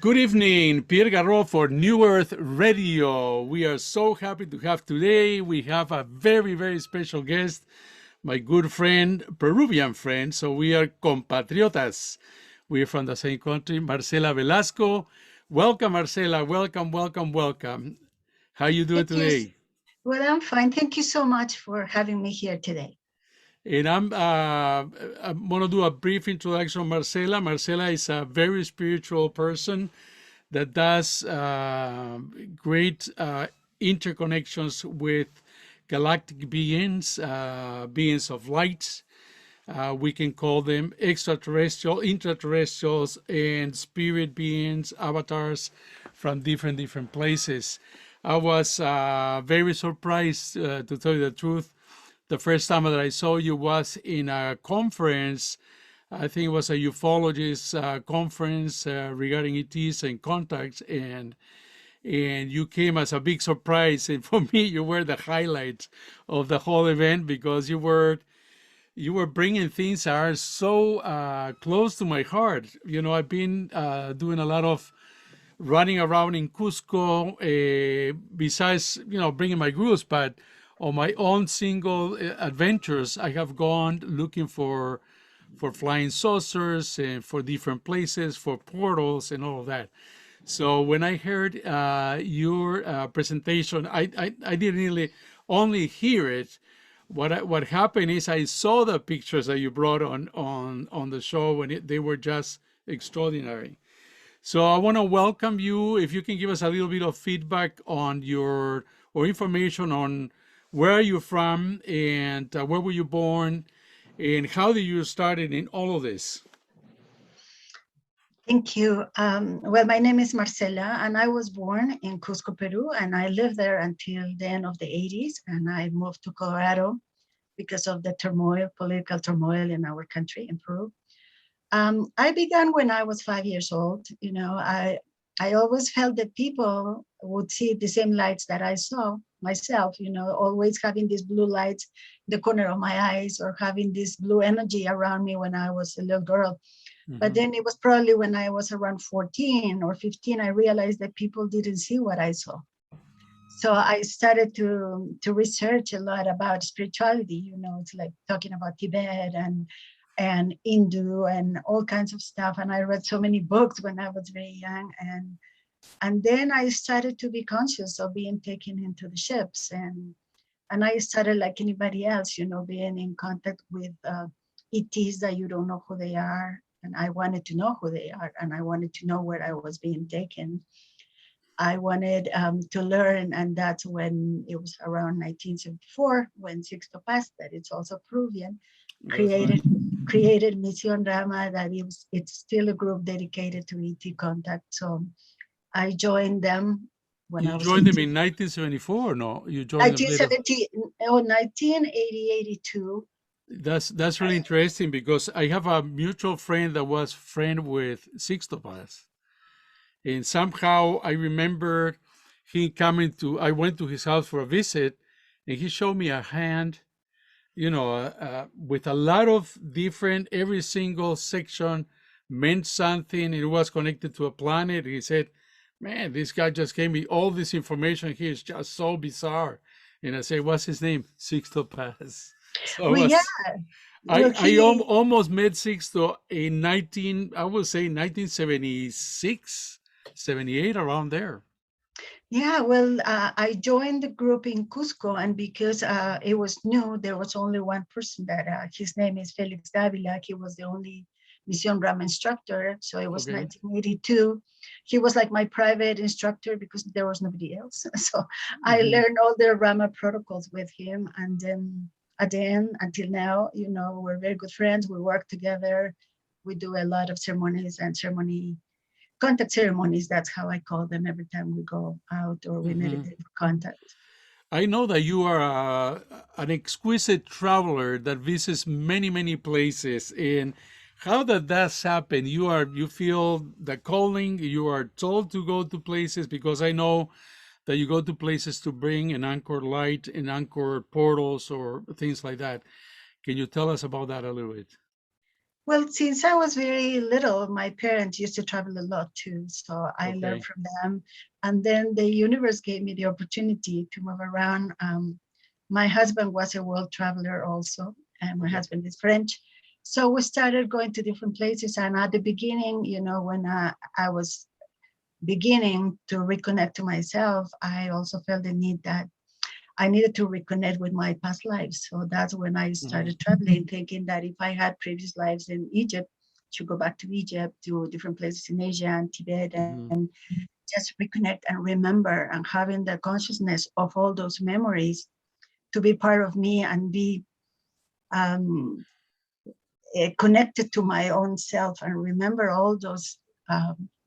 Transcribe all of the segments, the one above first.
Good evening, Pierre Garro for New Earth Radio. We are so happy to have today. We have a very, very special guest, my good friend, Peruvian friend. So we are compatriotas. We are from the same country, Marcela Velasco. Welcome, Marcela. Welcome, welcome, welcome. How you doing Thank you. today? Well, I'm fine. Thank you so much for having me here today. And I'm going to do a brief introduction of Marcela. Marcela is a very spiritual person that does great interconnections with galactic beings, beings of light. We can call them extraterrestrial, intraterrestrials, and spirit beings, avatars from different places. I was very surprised, to tell you the truth. The first time that I saw you was in a conference. I think it was a ufologist conference regarding ETs and contacts, and you came as a big surprise. And for me, you were the highlight of the whole event because you were bringing things that are so close to my heart. You know, I've been doing a lot of running around in Cusco, besides bringing my groups, but on my own single adventures, I have gone looking for flying saucers and for different places, for portals and all of that. So when I heard your presentation, I didn't really only hear it. What happened is I saw the pictures that you brought on the show, and they were just extraordinary. So I want to welcome you. If you can give us a little bit of feedback on your or information on where are you from and where were you born and how did you started in all of this? Thank you. Well, my name is Marcela, and I was born in Cusco, Peru, and I lived there until the end of the 80s. And I moved to Colorado because of the political turmoil in our country, in Peru. I began when I was 5 years old. I always felt that people would see the same lights that I saw myself, always having these blue lights in the corner of my eyes or having this blue energy around me when I was a little girl. But then it was probably when I was around 14 or 15, I realized that people didn't see what I saw. So I started to research a lot about spirituality. It's like talking about Tibet and Hindu and all kinds of stuff. And I read so many books when I was very young. And then I started to be conscious of being taken into the ships. And I started, like anybody else, being in contact with ETs that you don't know who they are. And I wanted to know who they are. And I wanted to know where I was being taken. I wanted to learn. And that's when it was around 1974, when Sixto Paz, that it's also Peruvian, created Mission Rama, that it's still a group dedicated to ET contact. So I joined them when You I was joined them in 1974, no? You joined them later. 1980, 82. That's really interesting because I have a mutual friend that was friend with Sixto Paz. And somehow I remember he coming I went to his house for a visit, and he showed me a hand, with a lot of different, every single section meant something. It was connected to a planet. He said, man, this guy just gave me all this information here. It's just so bizarre. And I said, what's his name? Sixto Paz. So Well, yeah. I almost met Sixto in I would say 1976, 78, around there. Yeah, well, I joined the group in Cusco, and because it was new, there was only one person that his name is Felix Davila. He was the only Mission Ram instructor. So it was 1982. He was like my private instructor because there was nobody else. So I learned all the Rama protocols with him. And then at the end, until now, we're very good friends. We work together. We do a lot of ceremonies and contact ceremonies. That's how I call them every time we go out or we meditate for contact. I know that you are an exquisite traveler that visits many places. And how did that happen? You feel the calling. You are told to go to places, because I know that you go to places to bring an anchor light and anchor portals or things like that. Can you tell us about that a little bit? Well, since I was very little, my parents used to travel a lot too. So I learned Okay. from them. And then the universe gave me the opportunity to move around. My husband was a world traveler also, and my Okay. husband is French. So we started going to different places. And at the beginning, when I was beginning to reconnect to myself, I also felt the need that I needed to reconnect with my past lives. So that's when I Mm-hmm. started traveling, thinking that if I had previous lives in Egypt, to go back to Egypt, to different places in Asia and Tibet, Mm-hmm. and just reconnect and remember and having the consciousness of all those memories to be part of me and be um, connected to my own self and remember all those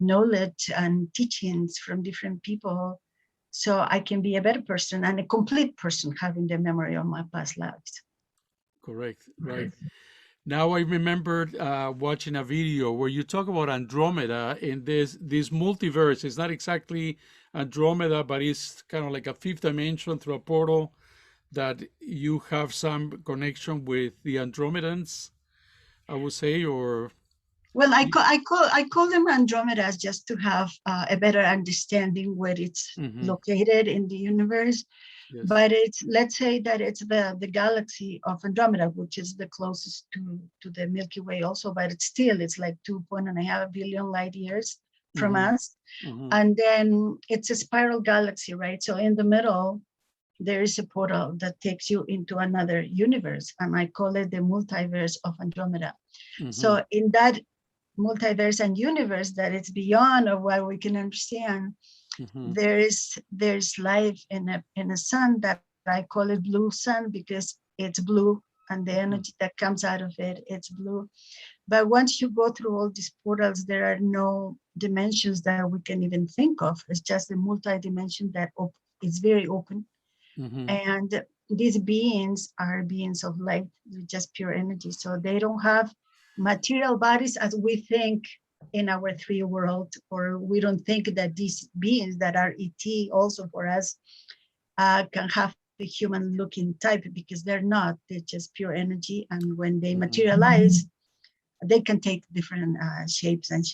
knowledge and teachings from different people so I can be a better person and a complete person having the memory of my past lives. Correct. Right. Now I remembered watching a video where you talk about Andromeda in this multiverse. It's not exactly Andromeda, but it's kind of like a fifth dimension through a portal that you have some connection with the Andromedans, I would say, or Well, I call them Andromedas just to have a better understanding where it's mm-hmm. located in the universe. Yes. But it's, let's say that it's the galaxy of Andromeda, which is the closest to the Milky Way also, but it's like 2.5 billion light years from Mm-hmm. us. Mm-hmm. And then it's a spiral galaxy, right? So in the middle, there is a portal that takes you into another universe. And I call it the multiverse of Andromeda. Mm-hmm. So in that multiverse and universe that it's beyond of what we can understand, Mm-hmm. there's life in a sun that I call it blue sun because it's blue and the Mm-hmm. energy that comes out of it's blue. But once you go through all these portals, there are no dimensions that we can even think of. It's just a multi-dimension that is very open. Mm-hmm. And these beings are beings of light, just pure energy. So they don't have material bodies as we think in our three world, or we don't think that these beings that are ET also for us can have a human looking type because they're not. They're just pure energy. And when they Mm-hmm. materialize, they can take different shapes and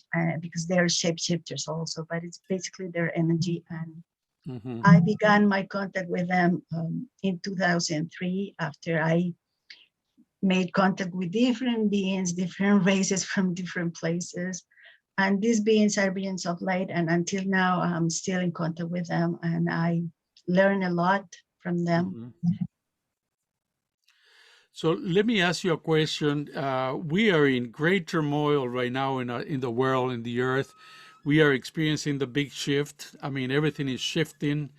because they're shapeshifters also, but it's basically their energy. And Mm-hmm. I began my contact with them in 2003 after I made contact with different beings, different races from different places. And these beings are beings of light. And until now, I'm still in contact with them and I learn a lot from them. Mm-hmm. So let me ask you a question. We are in great turmoil right now in the world, in the earth. We are experiencing the big shift. I mean, everything is shifting.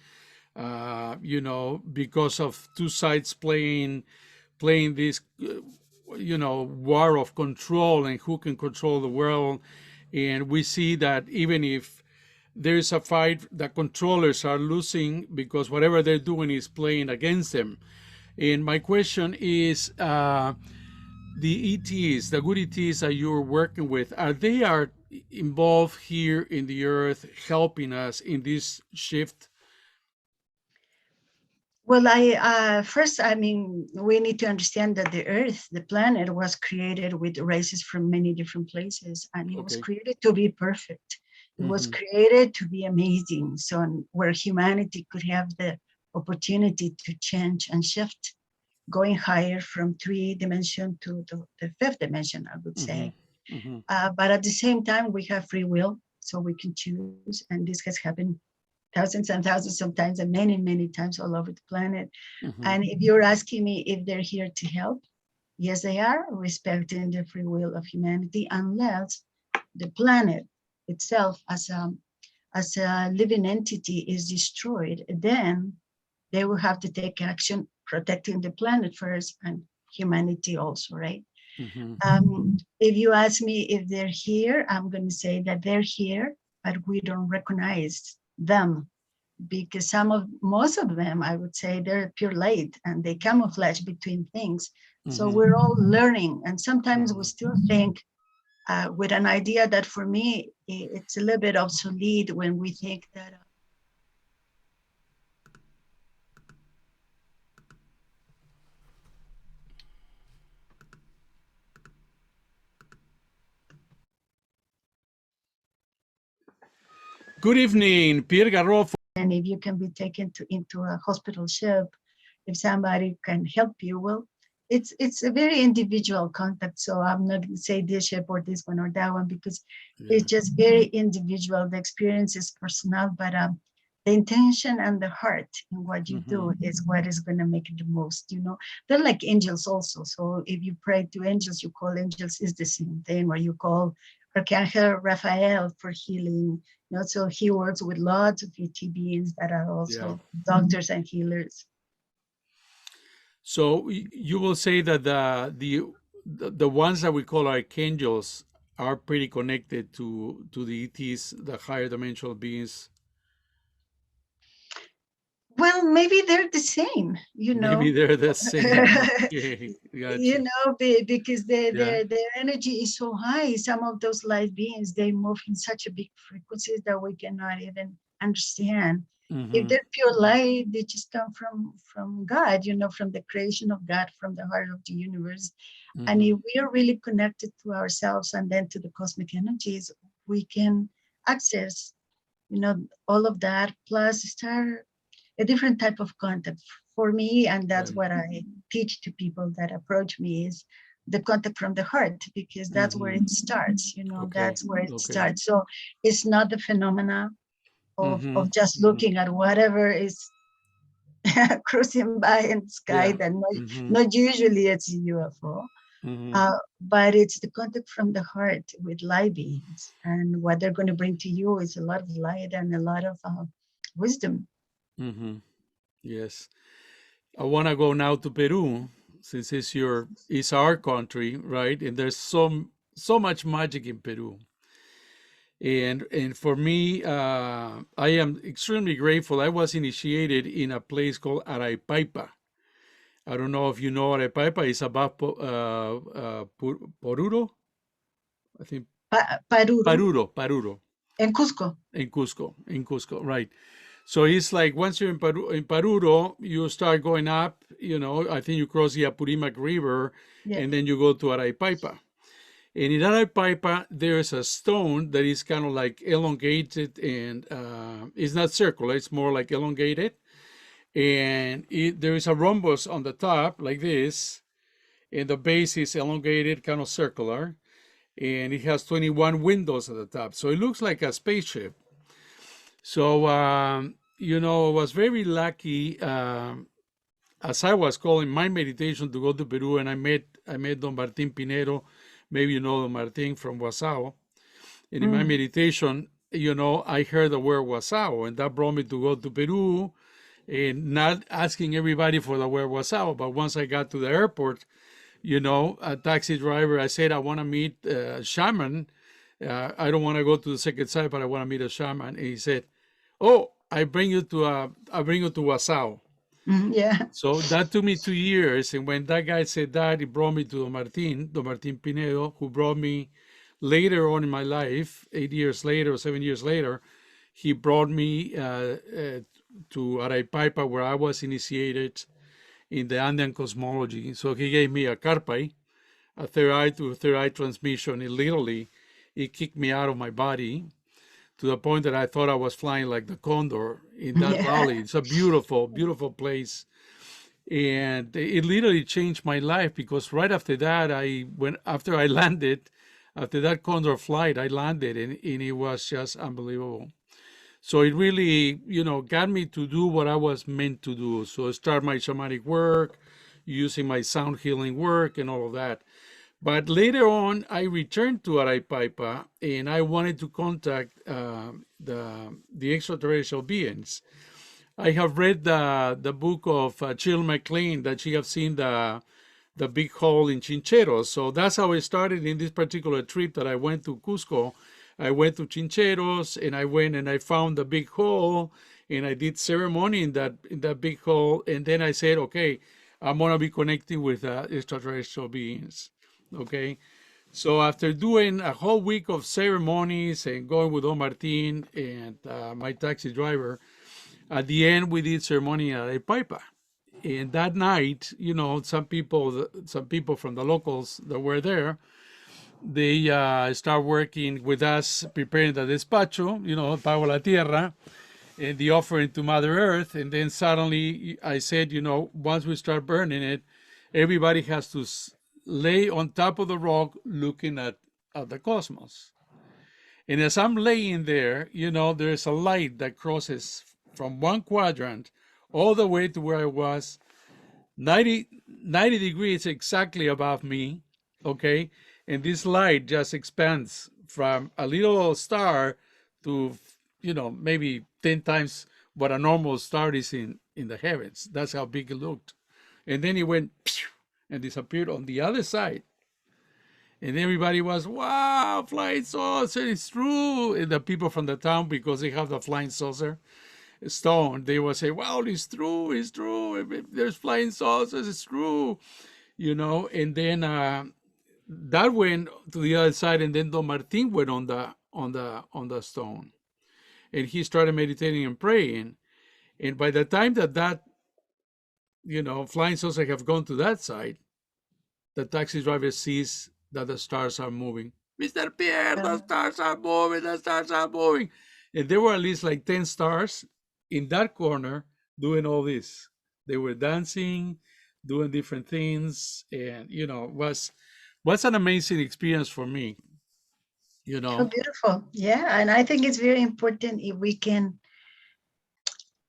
Because of two sides playing this, war of control and who can control the world. And we see that even if there is a fight, the controllers are losing because whatever they're doing is playing against them. And my question is, the ETs, the good ETs that you're working with, are involved here in the earth, helping us in this shift? Well, I mean, we need to understand that the Earth, the planet, was created with races from many different places, and it was Okay. created to be perfect. It was Mm-hmm. created to be amazing. So, where humanity could have the opportunity to change and shift, going higher from three dimension to the fifth dimension, I would Mm-hmm. say. Mm-hmm. But at the same time, we have free will, so we can choose, and this has happened thousands and thousands of times and many, many times all over the planet. Mm-hmm. And if you're asking me if they're here to help, yes, they are, respecting the free will of humanity, unless the planet itself as a living entity is destroyed, then they will have to take action protecting the planet first and humanity also, right? Mm-hmm. If you ask me if they're here, I'm going to say that they're here, but we don't recognize them because most of them, I would say, they're pure light and they camouflage between things. So Mm-hmm. we're all learning, and sometimes we Mm-hmm. still think with an idea that for me it's a little bit obsolete when we think that Good evening, Pierre Garrofo. And if you can be taken into a hospital ship, if somebody can help you, well, it's a very individual contact. So I'm not going to say this ship or this one or that one because it's just very individual. The experience is personal, but the intention and the heart in what you do is what is going to make it the most. They're like angels also. So if you pray to angels, you call angels is the same thing, or you call Archangel Raphael for healing. So he works with lots of ET beings that are also doctors and healers. So you will say that the ones that we call archangels are pretty connected to the ETs, the higher dimensional beings. Well, maybe they're the same, Maybe they're the same. Okay, gotcha. Because their energy is so high. Some of those light beings, they move in such a big frequencies that we cannot even understand. If they're pure light, they just come from God, from the creation of God, from the heart of the universe. And if we are really connected to ourselves and then to the cosmic energies, we can access, all of that, plus start a different type of contact for me. And that's what I teach to people that approach me is the contact from the heart, because that's where it starts, that's where it starts. So it's not the phenomena of just looking at whatever is cruising by in the sky that not usually it's a UFO. But it's the contact from the heart with light beings, and what they're going to bring to you is a lot of light and a lot of wisdom. Yes. I want to go now to Peru, since it's our country, right? And there's so much magic in Peru. And for me, I am extremely grateful. I was initiated in a place called Araypaipa. I don't know if you know Araypaipa. It's above Poruro, I think. Paruro. En Cusco. In Cusco, right. So it's like once you're in Paruro, you start going up, I think you cross the Apurimac River, and then you go to Araypaipa. And in Araypaipa, there's a stone that is kind of like elongated, and it's not circular, it's more like elongated. And there is a rhombus on the top, like this, and the base is elongated, kind of circular, and it has 21 windows at the top. So it looks like a spaceship. So, I was very lucky as I was calling my meditation to go to Peru, and I met Don Martin Pinero. Maybe you know Don Martin from Wasao. And in my meditation, I heard the word Wasao, and that brought me to go to Peru, and not asking everybody for the word Wasao. But once I got to the airport, a taxi driver, I said, I want to meet a shaman. I don't want to go to the second side, but I want to meet a shaman. And he said, "Oh, I bring you to Wasao." Yeah. So that took me 2 years, and when that guy said that, he brought me to Don Martin Pinedo, who brought me later on in my life, 8 years later or 7 years later. He brought me to Araypaipa, where I was initiated in the Andean cosmology. So he gave me a karpai, a third eye to third eye transmission. It kicked me out of my body to the point that I thought I was flying like the condor in that valley. It's a beautiful, beautiful place. And it literally changed my life, because right after that, after that condor flight, I landed, and it was just unbelievable. So it really, got me to do what I was meant to do. So start my shamanic work, using my sound healing work and all of that. But later on, I returned to Araypaipa, and I wanted to contact the extraterrestrial beings. I have read the book of Jill McLean, that she have seen the big hole in Chincheros. So that's how it started in this particular trip that I went to Cusco. I went to Chincheros, and I went and I found the big hole, and I did ceremony in that big hole. And then I said, okay, I'm going to be connecting with extraterrestrial beings. Okay. So after doing a whole week of ceremonies and going with Don Martin and my taxi driver, at the end we did ceremony at Araypaipa. And that night, some people from the locals that were there, they start working with us, preparing the despacho, pago la tierra, and the offering to Mother Earth. And then suddenly I said, once we start burning it, everybody has to lay on top of the rock looking at the cosmos. And as I'm laying there, there's a light that crosses from one quadrant all the way to where I was, 90 degrees exactly above me, okay? And this light just expands from a little star to, maybe 10 times what a normal star is in the heavens. That's how big it looked. And then it went and disappeared on the other side. And everybody was, wow, flying saucer, it's true. And the people from the town, because they have the flying saucer stone, they will say, wow, it's true, it's true. If there's flying saucers, it's true. And then that went to the other side, and then Don Martin went on the stone. And he started meditating and praying. And by the time that flying saucer have gone to that side, the taxi driver sees that the stars are moving. Mr. Pierre, the stars are moving, the stars are moving. And there were at least like 10 stars in that corner doing all this. They were dancing, doing different things, and was an amazing experience for me. So beautiful. Yeah. And I think it's very important if we can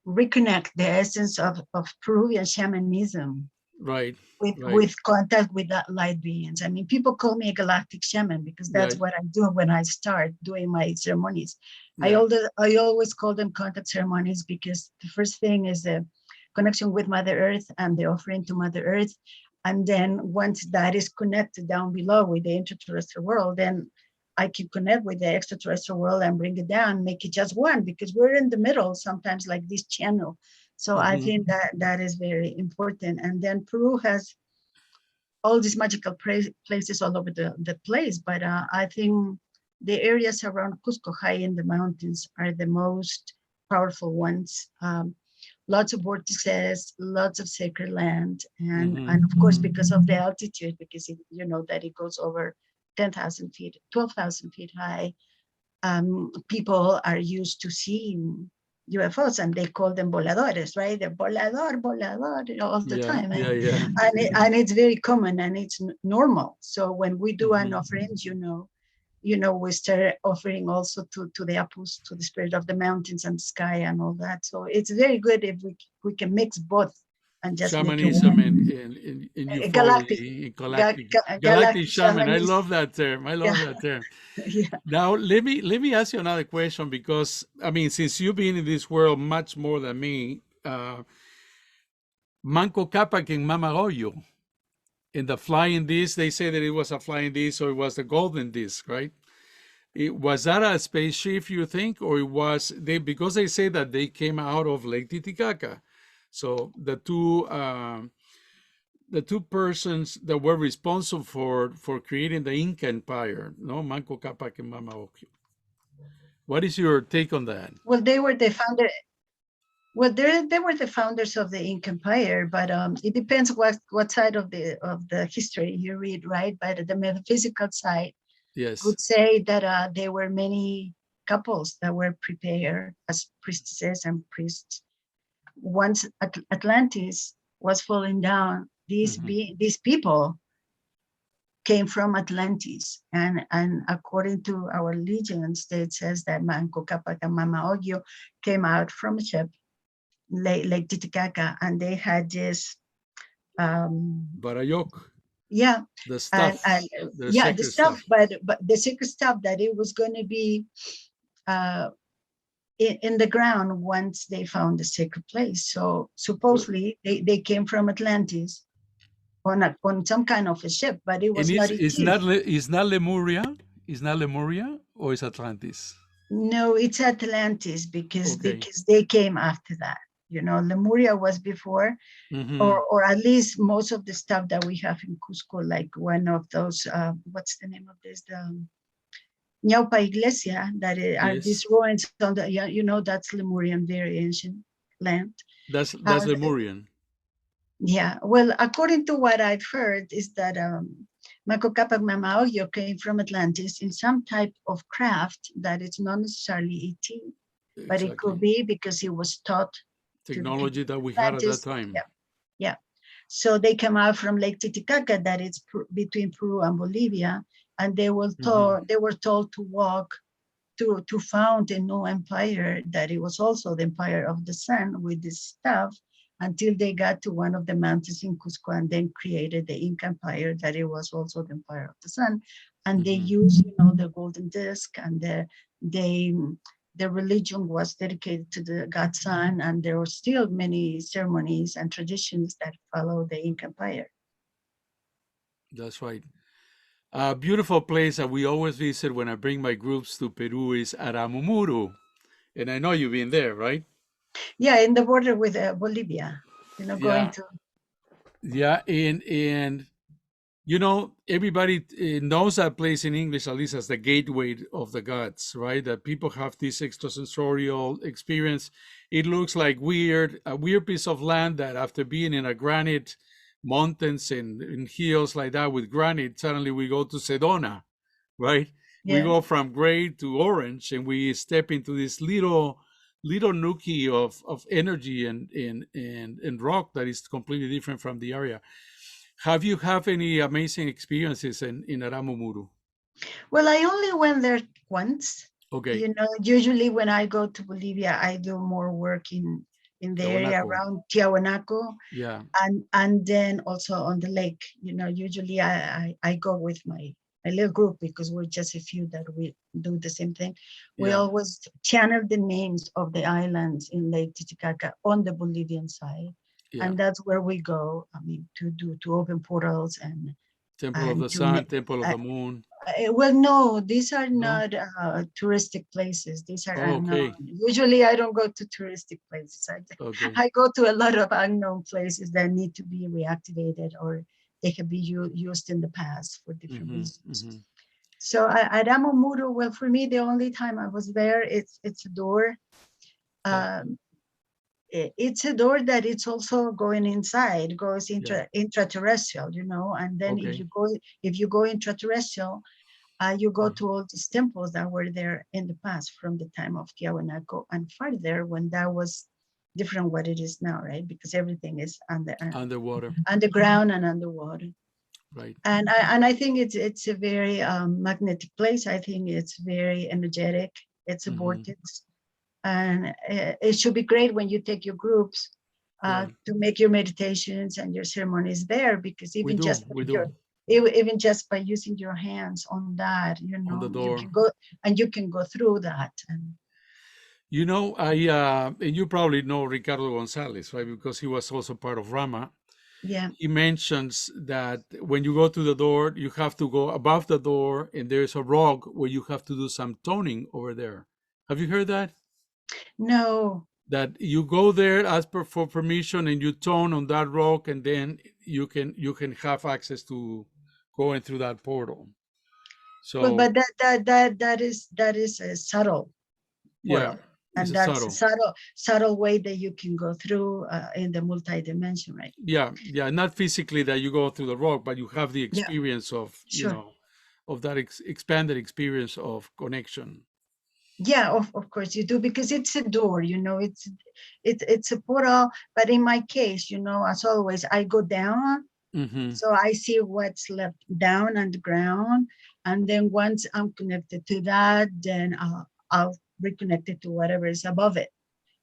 reconnect the essence of Peruvian shamanism. Right. With contact with that light beings. I mean, people call me a galactic shaman because that's what I do when I start doing my ceremonies. Yeah. I always call them contact ceremonies because the first thing is the connection with Mother Earth and the offering to Mother Earth. And then once that is connected down below with the interterrestrial world, then I can connect with the extraterrestrial world and bring it down, make it just one, because we're in the middle sometimes, like this channel. So I think that is very important. And then Peru has all these magical places all over the place. But I think the areas around Cusco, high in the mountains, are the most powerful ones. Lots of vortices, lots of sacred land. And of course, because of the altitude, because that it goes over 10,000 feet, 12,000 feet high, people are used to seeing UFOs, and they call them voladores, right? They're volador all the time. And it's very common and it's normal. So when we do an offering, we start offering also to the Apus, to the spirit of the mountains and the sky and all that. So it's very good if we can mix both and just shamanism and ufology, galactic shaman. I love that term. Yeah. Now let me ask you another question, because I mean, since you've been in this world much more than me, Manco Cápac and Mama Hoyo, in the flying disc, they say that it was a flying disc, or it was the golden disc, right? Was that a spaceship, you think, or it was because they say that they came out of Lake Titicaca? So the two persons that were responsible for creating the Inca Empire, Manco Cápac and Mama Ocllo. What is your take on that? Well, they were the founder. Well, they were the founders of the Inca Empire, but it depends what side of the history you read, right? But the metaphysical side would say that there were many couples that were prepared as priestesses and priests. Once Atlantis was falling down, these people came from Atlantis, and according to our legends, it says that Manco Cápac and Mama Ocllo came out from a ship, Lake Titicaca, and they had this barayok. Yeah, the stuff. The stuff, but the secret stuff that it was going to be in the ground once they found the sacred place. So supposedly they came from Atlantis on some kind of a ship, but it was it's not Lemuria? Is not Lemuria, or is Atlantis? No, it's Atlantis because they came after that. Lemuria was before, or at least most of the stuff that we have in Cusco, like one of those, what's the name of this? The Ñaupa Iglesia, that are these ruins on the, that's Lemurian, very ancient land. That's Lemurian. Yeah, well, according to what I've heard, is that Manco Cápac Mamaoyo came from Atlantis in some type of craft that is not necessarily ET, but it could Exactly. be because he was taught to the people Technology that of we had at that Atlantis. time. Yeah. So they come out from Lake Titicaca, that is between Peru and Bolivia, and they were told to walk to found a new empire that it was also the empire of the sun with this stuff until they got to one of the mountains in Cusco and then created the Inca Empire that it was also the empire of the sun. And they used, the golden disc, and the religion was dedicated to the god sun, and there were still many ceremonies and traditions that follow the Inca Empire. That's right. A beautiful place that we always visit when I bring my groups to Peru is Aramumuru. And I know you've been there, right? Yeah, in the border with Bolivia, going Yeah. to. Yeah. And everybody knows that place in English, at least as the gateway of the gods, right? That people have this extrasensorial experience. It looks like a weird piece of land that after being in a granite mountains and hills like that with granite, suddenly we go to Sedona, right? We Yeah. go from gray to orange and we step into this little nookie of energy and rock that is completely different from the area. Have you have any amazing experiences in Aramumuru? Well, I only went there once. Okay, Usually when I go to Bolivia, I do more work in the area Tiahuanaco. around Tiahuanaco, Yeah, and then also on the lake. Usually I go with my little group because we're just a few that we do the same thing. We yeah, always channel the names of the islands in Lake Titicaca on the Bolivian side, yeah. and that's where we go. I mean, to open portals Temple of and the to Sun, Temple of uh, the Moon. well, no, these are No? not touristic places. These are Oh, unknown. okay, Usually, I don't go to touristic places. okay. I go to a lot of unknown places that need to be reactivated or they can be used in the past for different Mm-hmm, reasons. mm-hmm. So at Amomuro, well, for me, the only time I was there, it's a door. Yeah, Um, it's a door that it's also going inside, goes yeah. intraterrestrial, and then Okay. if you go intraterrestrial, you go Mm. to all these temples that were there in the past from the time of Tiahuanaco and farther when that was different what it is now, right? Because everything is Underwater, underground and underwater. right? And I think it's a very magnetic place. I think it's very energetic. It's a Mm-hmm. vortex, and it should be great when you take your groups Right. to make your meditations and your ceremonies there, because We do, we do. even just by using your hands on that, On the you door. can go and you can go through that. And And you probably know Ricardo Gonzalez, right? Because he was also part of Rama. yeah, He mentions that when you go to the door, you have to go above the door, and there's a rock where you have to do some toning over there. Have you heard that? no, That you go there, ask for permission, and you tone on that rock, and then you can have access to going through that portal. well, So but that is a subtle yeah, portal, it's and a that's a subtle. subtle way that you can go through in the multi-dimension, right? Yeah, not physically that you go through the rock, but you have the Yeah, experience of sure. of that expanded experience of connection. Yeah, of course you do, because it's a door, it's a portal. But in my case, as always, I go down, Hmm. so I see what's left down on the ground, and then once I'm connected to that, then I'll reconnect it to whatever is above it,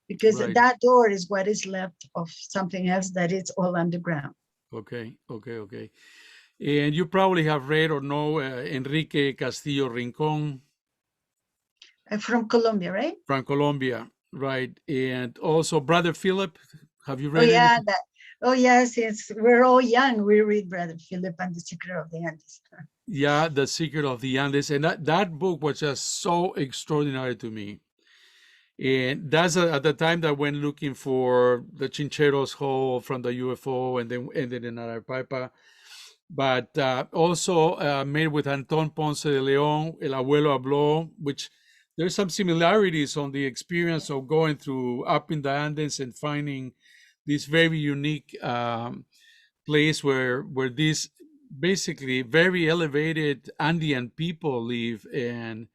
because Right. that door is what is left of something else that is all underground. Okay. Okay. Okay. And you probably have read or know Enrique Castillo Rincon From Colombia, right? from Colombia, right? And also Brother Philip. Have you Oh read yeah, anything? oh yes, yes. We're all young. We read Brother Philip and the Secret of the Andes. Yeah, The Secret of the Andes. And that book was just so extraordinary to me. And that's at the time that I went looking for the Chincheros Hole from the UFO and then ended in Arequipa. But also made with Anton Ponce de Leon, El Abuelo Habló, which there's some similarities on the experience of going through up in the Andes and finding this very unique place where these basically very elevated Andean people live. And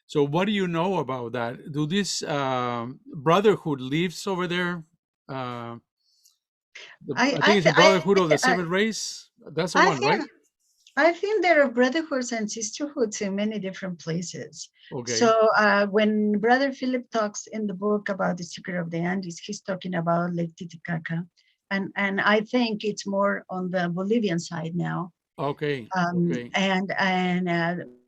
so what do you know about that? Do this brotherhood lives over there? Uh, I think it's the Brotherhood of the Seventh Race. That's the I one, think right? I think there are brotherhoods and sisterhoods in many different places. Okay. So when Brother Philip talks in the book about the secret of the Andes, he's talking about Lake Titicaca, and I think it's more on the Bolivian side now. Okay. Okay. And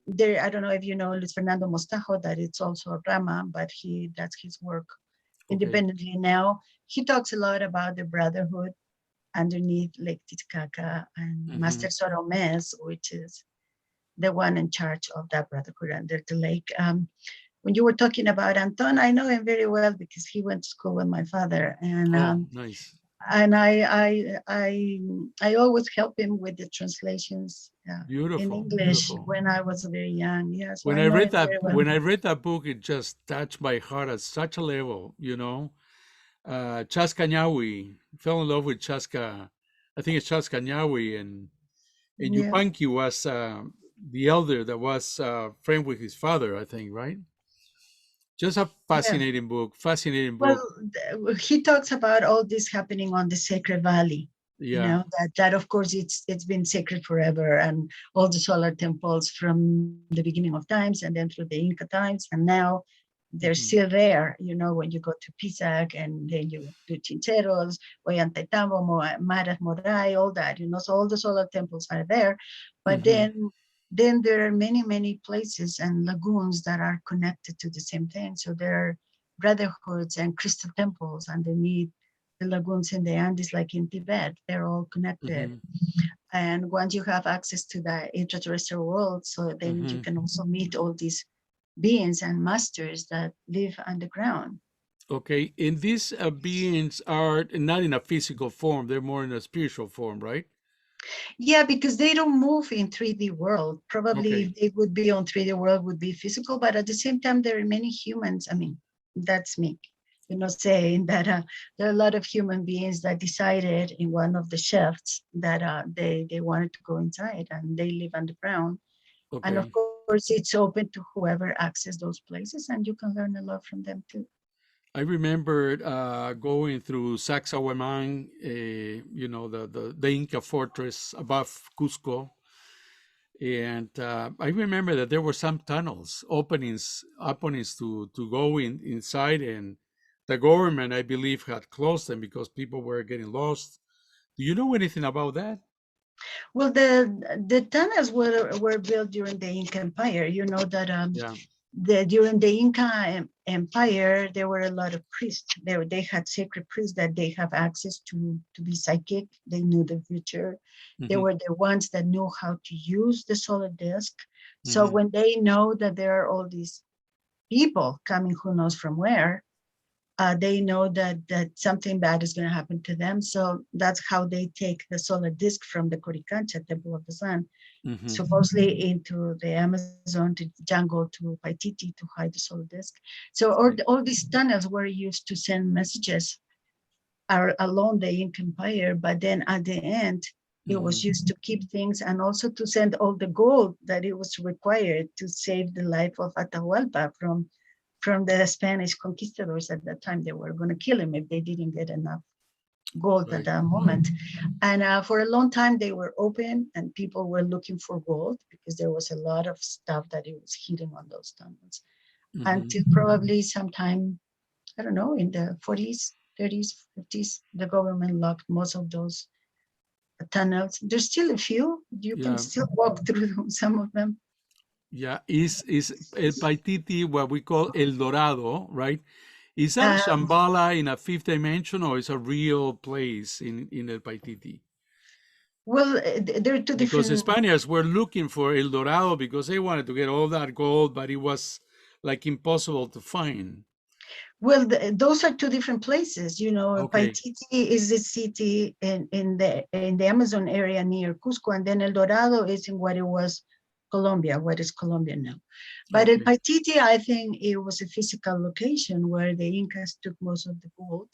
there, I don't know if you know Luis Fernando Mostajo, that it's also a Rama, but he that's his work Okay. independently now. He talks a lot about the brotherhood underneath Lake Titicaca and Hmm. Master Soromes, which is the one in charge of that brotherhood under the lake. When you were talking about Anton, I know him very well because he went to school with my father, Oh, nice. and I always help him with the translations in Beautiful. English Beautiful. when I was very young. Yeah, so When I I know read him that very well. when I read that book, it just touched my heart at such a level, you know. Chaska Nyawi, fell in love with Chaska. I think it's Chaska Nyawi, and Yeah. Yupanqui was the elder that was friend with his father, I think, right? Just a Yeah. fascinating book. Fascinating Well, book. he talks about all this happening on the Sacred Valley. You Yeah. know that of course it's been sacred forever, and all the solar temples from the beginning of times, and then through the Inca times, and now they're Hmm. still there. You know, when you go to Pisac, and then you do Chincheros, Ollantaytambo, Maras Moray, all that. You know, so all the solar temples are there, but Hmm. then there are many places and lagoons that are connected to the same thing. So there are brotherhoods and crystal temples underneath the lagoons in the Andes, like in Tibet. They're all connected. Hmm. And once you have access to the extraterrestrial world, so then you Hmm. can also meet all these beings and masters that live underground. Okay. And these beings are not in a physical form; they're more in a spiritual form, right? Yeah, because they don't move in 3D world. Probably Okay. if they would be on 3D world would be physical, but at the same time, there are many humans. I mean, that's me, you know, saying that there are a lot of human beings that decided in one of the shifts that they wanted to go inside and they live underground. And of Okay. course, it's open to whoever access those places, and you can learn a lot from them too. I remember going through Sacsayhuamán, the Inca fortress above Cusco, and I remember that there were some tunnels, openings to go inside, and the government, I believe, had closed them because people were getting lost. Do you know anything about that? Well, the tunnels were built during the Inca Empire. You know that Yeah. during the Inca Empire, there were a lot of priests. They had sacred priests that they have access to be psychic. They knew the future. They Hmm. were the ones that knew how to use the solar disk. So Hmm. when they know that there are all these people coming, who knows from where, they know that something bad is going to happen to them. So that's how they take the solar disk from the Coricancha, Temple of the Sun, Hmm. supposedly into the Amazon, to jungle, to Paititi to hide the solar disk. So Right. all these tunnels were used to send messages along the Inca Empire, but then at the end, it Hmm. was used to keep things and also to send all the gold that it was required to save the life of Atahualpa from the Spanish conquistadors at that time. They were going to kill him if they didn't get enough gold at Right. that moment. And for a long time, they were open and people were looking for gold because there was a lot of stuff that it was hidden on those tunnels Hmm. until probably sometime, I don't know, in the 40s, 30s, 50s, the government locked most of those tunnels. There's still a few. You can Yeah. still walk through some of them. Yeah. Is El Paititi what we call El Dorado, right? Is that a Um, Shambhala in a fifth dimension, or is a real place in El Paititi? well, there are two Because the different. Spaniards were looking for El Dorado because they wanted to get all that gold, but it was like impossible to find. Well, those are two different places. You know, Okay. Paititi is a city in the Amazon area near Cusco, and then El Dorado is in what it was Colombia, what is Colombia now. But El Okay. Paititi, I think it was a physical location where the Incas took most of the gold,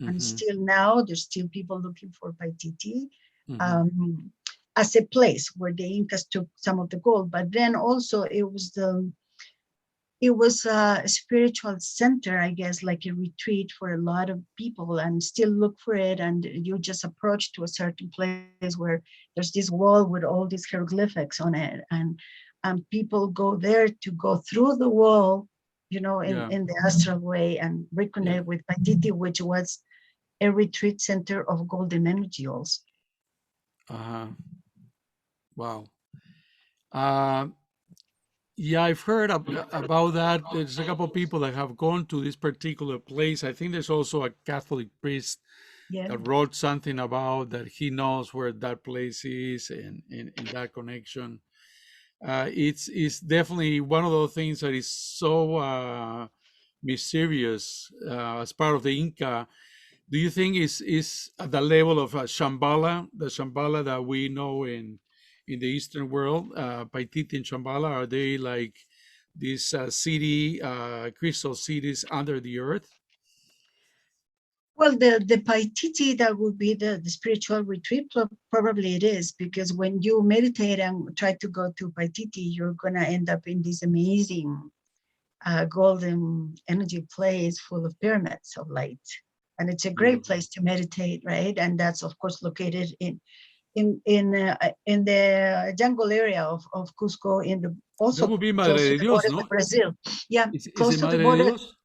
and Mm-hmm. still now there's still people looking for Paititi. Mm-hmm. Um, as a place where the Incas took some of the gold, but then also it was a spiritual center, I guess, like a retreat for a lot of people, and still look for it. And you just approach to a certain place where there's this wall with all these hieroglyphics on it. And people go there to go through the wall, in the astral way and reconnect with Paititi, which was a retreat center of golden energy also. Wow. Uh, yeah, I've heard about that. There's a couple of people that have gone to this particular place. I think there's also a Catholic priest Yeah. that wrote something about that he knows where that place is and in that connection. It's definitely one of those things that is so mysterious as part of the Inca. Do you think is at the level of Shambhala, the Shambhala that we know in the Eastern world, Paititi and Shambhala? Are they like these crystal cities under the earth? Well, the Paititi, that would be the spiritual retreat, probably it is, because when you meditate and try to go to Paititi, you're going to end up in this amazing golden energy place full of pyramids of light. And it's a great Beautiful. place to meditate, right? And that's, of course, located in the jungle area of Cusco, That also would be Madre close to de the Dios, border no? with Brazil. Yeah, Is close it to the Madre de border. Dios?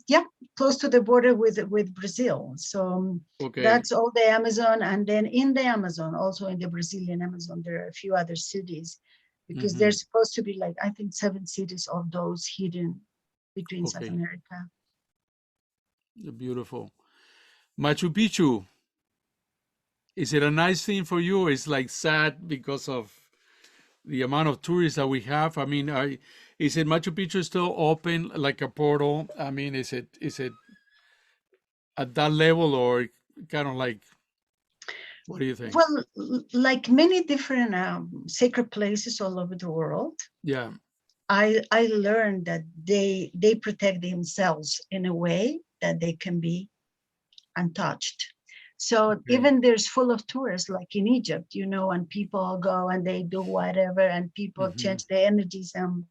Yeah, close to the border with Brazil. So Okay. that's all the Amazon. And then in the Amazon, also in the Brazilian Amazon, there are a few other cities, because Mm-hmm. there's supposed to be, like, I think 7 cities of those hidden between South Okay. America. Beautiful. Machu Picchu, is it a nice thing for you? It's like sad because of the amount of tourists that we have. I mean, is it Machu Picchu still open like a portal? I mean, is it at that level or kind of like, what do you think? Well, like many different sacred places all over the world, Yeah. I learned that they protect themselves in a way that they can be untouched. So Okay. even there's full of tourists, like in Egypt, and people go and they do whatever, and people Hmm. change their energies and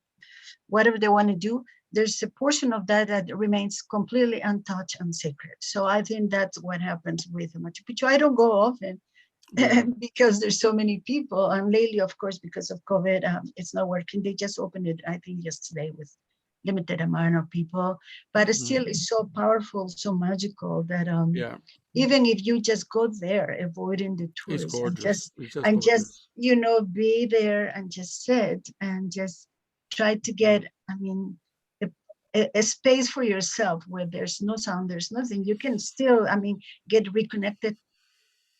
whatever they want to do. There's a portion of that remains completely untouched and sacred. So I think that's what happens with Machu Picchu. I don't go often, Yeah. because there's so many people. And lately, of course, because of COVID, it's not working. They just opened it, I think, yesterday with limited amount of people. But it Hmm. still is so powerful, so magical that Yeah. even if you just go there, avoiding the It's tourists and gorgeous. just It's just and just gorgeous. be there and just sit and just try to Yeah. get, I mean, a space for yourself where there's no sound, there's nothing. You can still, I mean, get reconnected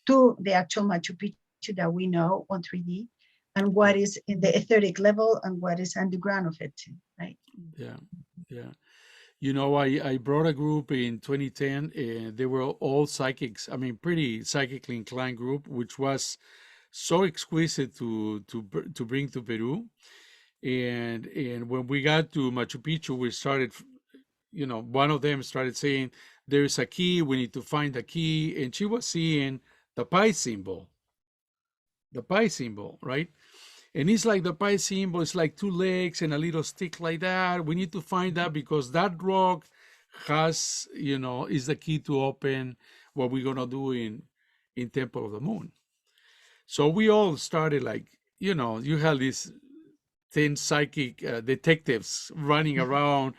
to the actual Machu Picchu that we know on 3D, and what Yeah. is in the etheric level and what is underground of it too, right? Yeah. Yeah. You know, I brought a group in 2010, and they were all psychics. I mean, pretty psychically inclined group, which was so exquisite to bring to Peru. And when we got to Machu Picchu, we started, one of them started saying, "There's a key. We need to find the key." And she was seeing the the pi symbol, right? And it's like the pi symbol is like two legs and a little stick like that. We need to find that because that rock has, is the key to open what we're gonna do in Temple of the Moon. So we all started like, you have these 10 psychic detectives running around,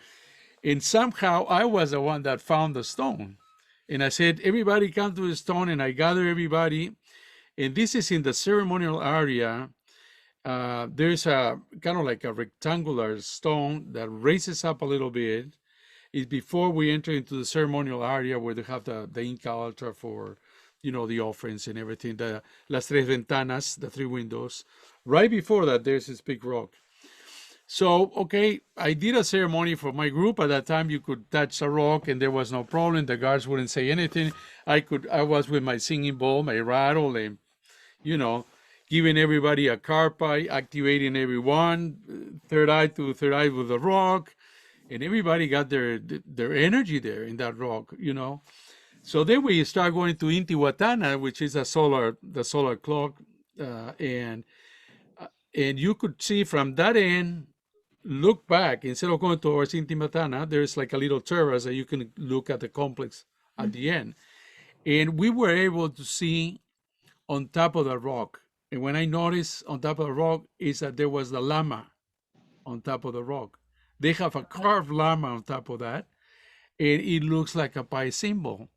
and somehow I was the one that found the stone. And I said, everybody come to the stone, and I gather everybody. And this is in the ceremonial area. There's a kind of like a rectangular stone that raises up a little bit. It's before we enter into the ceremonial area where they have the Inca altar for, the offerings and everything. The las tres ventanas, the three windows. Right before that, there's this big rock. So, okay, I did a ceremony for my group. At that time, you could touch a rock and there was no problem. The guards wouldn't say anything. I was with my singing bowl, my rattle, and, you know, giving everybody a carpa, activating everyone, third eye to third eye with the rock. And everybody got their energy there in that rock. So then we start going to Intihuatana, which is the solar clock. and and you could see from that end, look back instead of going towards Intimatana. There's like a little terrace that you can look at the complex at the end, and we were able to see on top of the rock. And when I noticed on top of the rock is that there was the llama on top of the rock. They have a carved llama on top of that, and it looks like a pi symbol.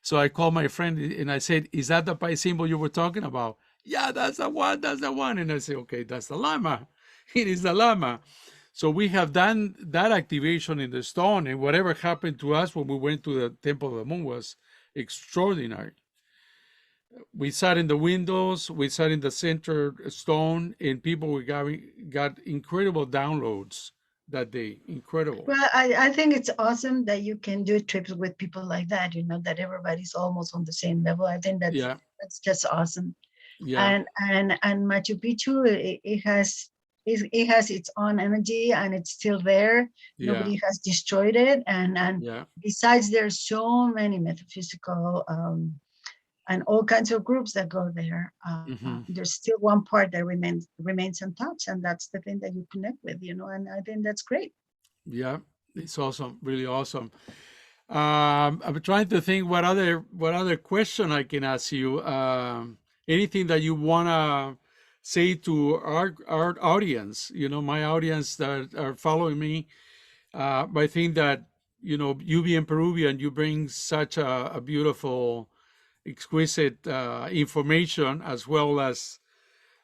So I called my friend and I said, "Is that the pi symbol you were talking about?" "Yeah, that's the one. That's the one." And I said, "Okay, that's the llama. It is the llama." So we have done that activation in the stone, and whatever happened to us when we went to the Temple of the Moon was extraordinary. We sat in the windows, we sat in the center stone, and people were got incredible downloads that day. Incredible. Well, I think it's awesome that you can do trips with people like that, that everybody's almost on the same level. I think Yeah, that's just awesome. yeah, And Machu Picchu, it has its own energy and it's still there. yeah, Nobody has destroyed it. And yeah. besides, there's so many metaphysical and all kinds of groups that go there. Hmm. There's still one part that remains untouched, and that's the thing that you connect with, and I think that's great. Yeah, it's awesome, really awesome. I'm trying to think what other question I can ask you. Anything that you wanna say to our audience? My audience that are following me. I think that you being Peruvian, you bring such a beautiful, exquisite information, as well as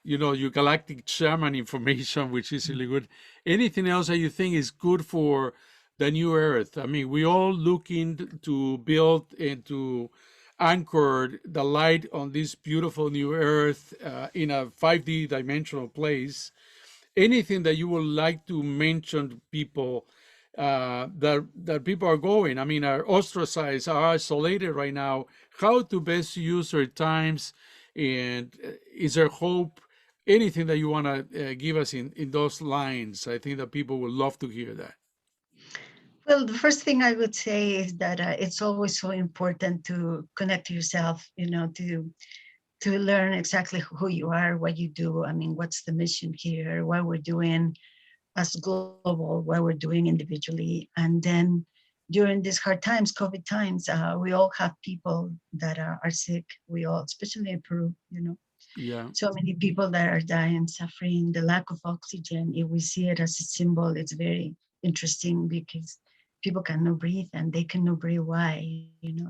your Galactic Shaman information, which is really good. Anything else that you think is good for the new Earth? I mean, we all looking to build and to anchor the light on this beautiful new Earth in a 5D dimensional place. Anything that you would like to mention to people that people are going? I mean, are ostracized, are isolated right now. How to best use their times, and is there hope? Anything that you want to give us in those lines? I think that people would love to hear that. Well, the first thing I would say is that it's always so important to connect to yourself, to learn exactly who you are, what you do. I mean, what's the mission here, what we're doing as global, what we're doing individually. And then during these hard times, COVID times, we all have people that are sick. We all, especially in Peru, Yeah. so many people that are dying, suffering, the lack of oxygen. If we see it as a symbol, it's very interesting because people cannot breathe and they cannot breathe. Why?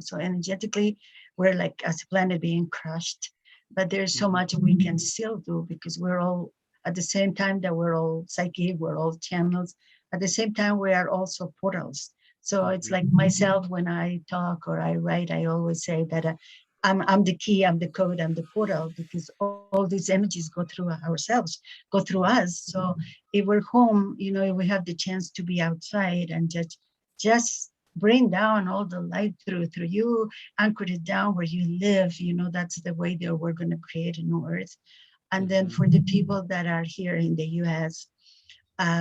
So energetically, we're like as a planet being crushed. But there's so Hmm. much we can still do because we're all at the same time that we're all psychic, we're all channels. At the same time, we are also portals. So it's Hmm. like myself when I talk or I write, I always say that I'm the key, I'm the code, I'm the portal, because all these energies go through ourselves, go through us. So if we're home, if we have the chance to be outside and just bring down all the light through you, anchor it down where you live, that's the way that we're going to create a new earth. And then Hmm. for the people that are here in the US,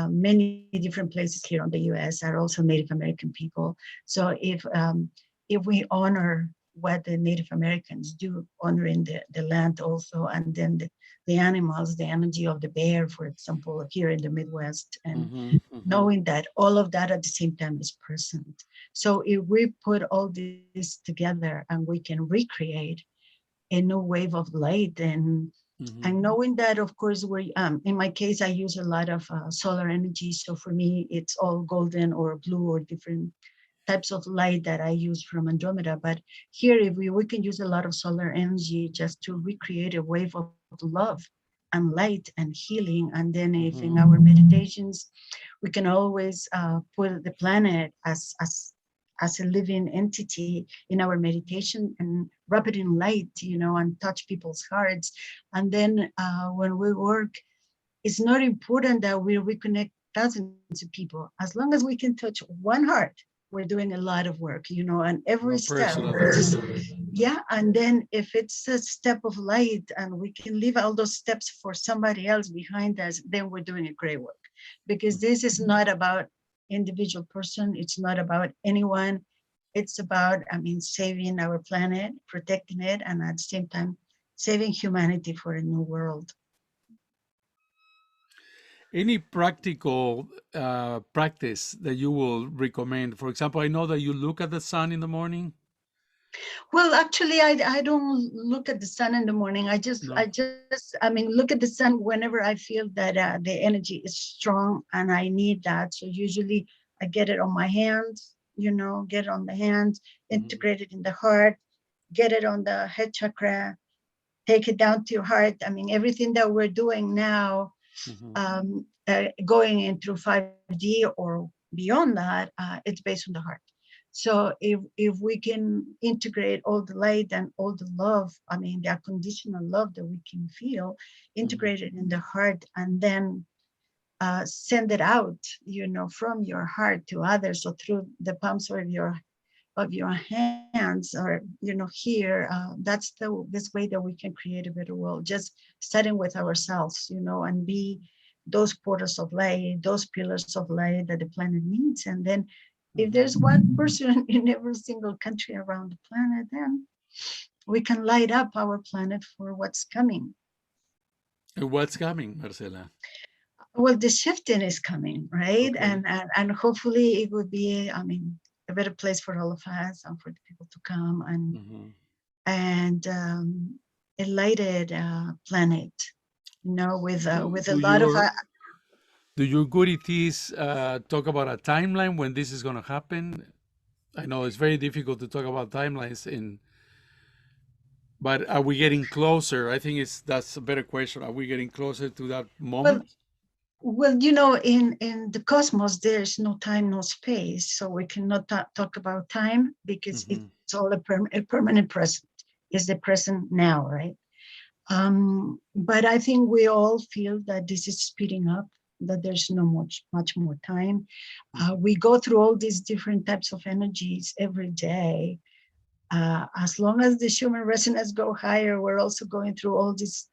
many different places here on the US are also Native American people. So if we honor what the Native Americans do, honoring the land also, and then the animals, the energy of the bear, for example, here in the Midwest, and Hmm. Hmm. knowing that all of that at the same time is present. So if we put all this together and we can recreate a new wave of light, and Hmm. knowing that, of course, we in my case, I use a lot of solar energy. So for me, it's all golden or blue or different types of light that I use from Andromeda. But here, if we can use a lot of solar energy just to recreate a wave of love and light and healing. And then if in Hmm. our meditations, we can always put the planet as a living entity in our meditation and wrap it in light, and touch people's hearts. And then when we work, it's not important that we reconnect thousands of people. As long as we can touch one heart, we're doing a lot of work, and every Well, step, personally. just, yeah. And then if it's a step of light and we can leave all those steps for somebody else behind us, then we're doing a great work. Because this is not about individual person. It's not about anyone. It's about, I mean, saving our planet, protecting it, and at the same time, saving humanity for a new world. Any practical practice that you will recommend? For example, I know that you look at the sun in the morning. Well, actually, I don't look at the sun in the morning. No. I mean, look at the sun whenever I feel that the energy is strong and I need that. So usually I get it on my hands, get it on the hands, Hmm. integrate it in the heart, get it on the head chakra, take it down to your heart. I mean, everything that we're doing now, Hmm. going in through 5D or beyond that, it's based on the heart. So if we can integrate all the light and all the love, I mean, the unconditional love that we can feel, Hmm. integrate it in the heart, and then send it out, from your heart to others, or through the palms of your hands, or here, that's the best way that we can create a better world, just starting with ourselves, and be those portals of light, those pillars of light that the planet needs. And then if Hmm. there's one person in every single country around the planet, then we can light up our planet for what's coming. And what's coming, Marcela? Well, the shifting is coming, right? Okay. And hopefully it will be, I mean, a better place for all of us and for the people to come, Hmm. and a lighted planet, with a Do lot of your good ETs talk about a timeline when this is going to happen? I know it's very difficult to talk about timelines but are we getting closer? I think that's a better question. Are we getting closer to that well, moment? in the cosmos there's no time, no space, so we cannot talk about time, because Hmm. it's all a permanent present. Is the present now, right? But I think we all feel that this is speeding up, that there's no much more time. Hmm. We go through all these different types of energies every day. As long as the human resonance go higher, we're also going through all these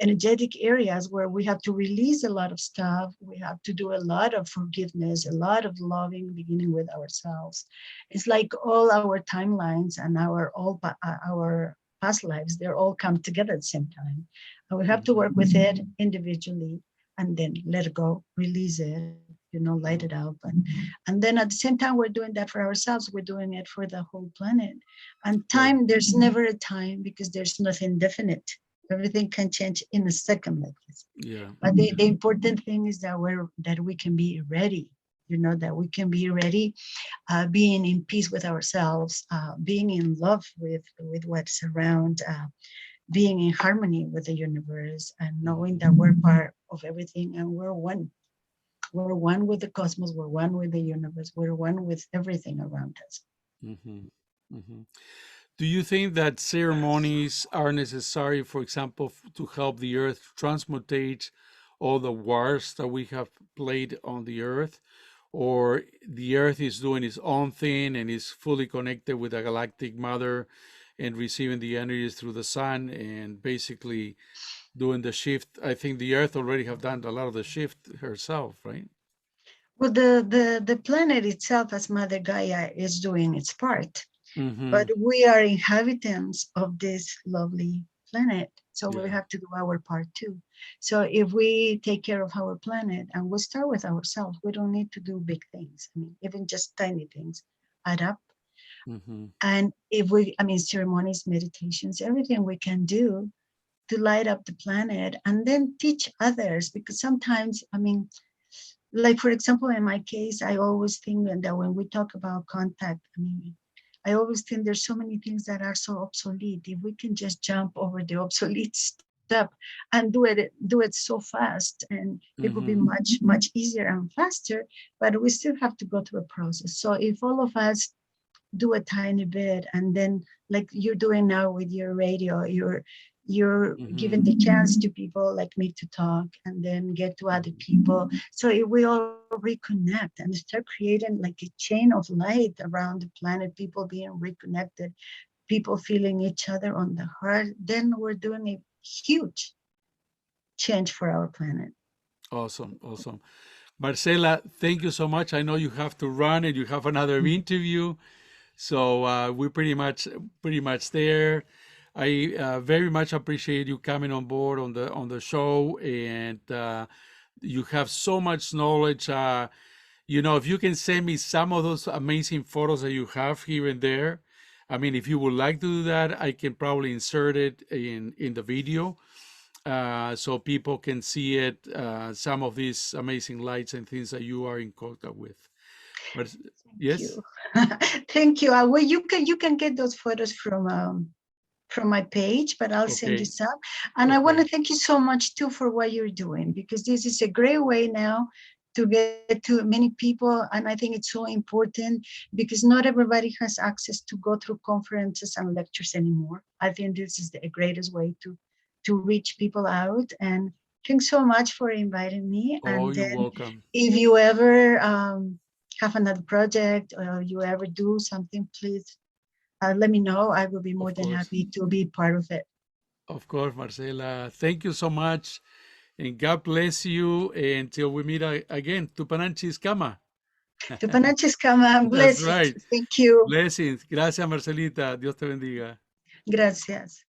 energetic areas where we have to release a lot of stuff. We have to do a lot of forgiveness, a lot of loving, beginning with ourselves. It's like all our timelines and our past lives, they're all come together at the same time. And we have to Hmm. work with it individually, and then let it go, release it, light it Hmm. up. And then at the same time, we're doing that for ourselves. We're doing it for the whole planet. And Right. time, there's never a time, because there's nothing definite. Everything can change in a second like this. Yeah. But the important thing is that we can be ready, that we can be ready, being in peace with ourselves, being in love with what's around, being in harmony with the universe, and knowing Hmm. that we're part of everything, and we're one. We're one with the cosmos, we're one with the universe, we're one with everything around us. Hmm. Hmm. Do you think that ceremonies are necessary, for example, to help the earth transmutate all the wars that we have played on the earth? Or the earth is doing its own thing and is fully connected with the galactic mother and receiving the energies through the sun and basically doing the shift? I think the earth already have done a lot of the shift herself, right? Well, the planet itself, as Mother Gaia, is doing its part, Mm-hmm. but we are inhabitants of this lovely planet, so we Yeah. have to do our part too. So if we take care of our planet, and we start with ourselves, we don't need to do big things. I mean, even just tiny things add up. Mm-hmm. And if we, I mean, ceremonies, meditations, everything we can do to light up the planet, and then teach others, because sometimes, I mean, like for example, in my case, I always think that when we talk about contact, I mean, I always think there's so many things that are so obsolete. If we can just jump over the obsolete step and do it so fast, and it would be Mm-hmm. much easier and faster. But we still have to go through a process. So if all of us do a tiny bit, and then like you're doing now with your radio, you're Mm-hmm. giving the chance to people like me to talk, and then get to other Mm-hmm. people. So if we all reconnect and start creating like a chain of light around the planet, people being reconnected, people feeling each other on the heart, then we're doing a huge change for our planet. Awesome. Awesome. Marcela, thank you so much. I know you have to run and you have another interview. So we're pretty much there. I very much appreciate you coming on board on the show, and you have so much knowledge. If you can send me some of those amazing photos that you have here and there, I mean, if you would like to do that, I can probably insert it in the video, so people can see it. Some of these amazing lights and things that you are in contact with. But Thank yes, you. Thank you. Well, you can get those photos from my page, but I'll send you okay, some. And I want okay. to thank you so much too for what you're doing, because this is a great way now to get to many people. And I think it's so important because not everybody has access to go through conferences and lectures anymore. I think this is the greatest way to reach people out. And thanks so much for inviting me. Oh, And you're then welcome. if you ever have another project or you ever do something, please let me know. I will be more Of than course. happy to be part of it. Of course, Marcela. Thank you so much. And God bless you until we meet again. Tupananchis Kama. Tupananchis Kama, That's blessings. right. Thank you. Blessings. Gracias, Marcelita. Dios te bendiga. Gracias.